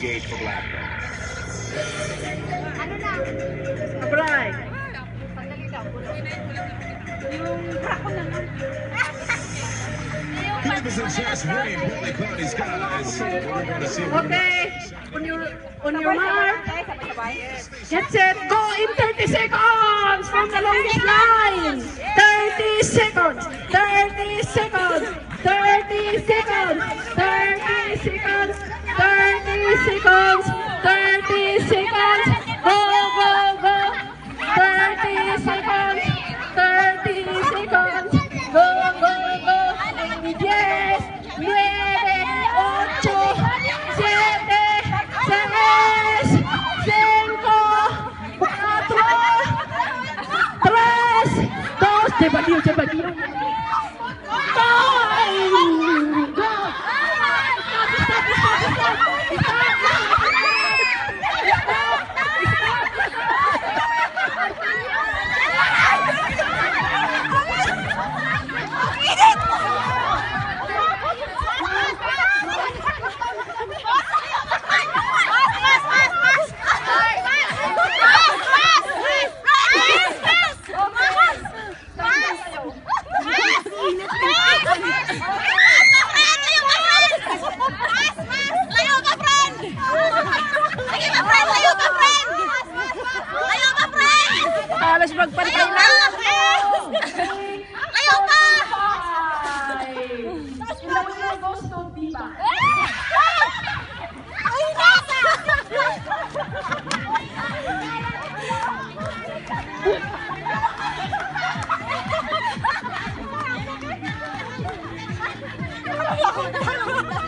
gate for Blackburn. Ano na? Abray. Sandali daw. Yung brako na lang. This is just winning Bully Party's guys. We're going to see what Okay. On your mark. Get set. Go in 30 seconds from the longest line. 30 seconds. 30 seconds. 30 seconds. 30 seconds. 30 seconds. 30 seconds. Go, go, go. 30 seconds. 30 seconds. Go, go, go. 10, 9, 8, 7, 6, 5, 4, 3, 2, 7, 6, 5, 4, 3, 2, 1. Go! Halos magpantay na. Ayaw pa! Ay, nasa!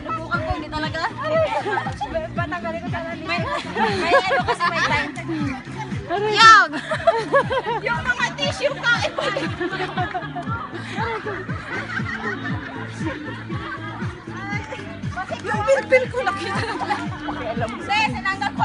Bukan ko, hindi talaga. Patanggalin ko sana. May ano kasi may time. Yung! Yung mga tissue ka, yung bilbil ko nakita lang. Sis, sinanggal ko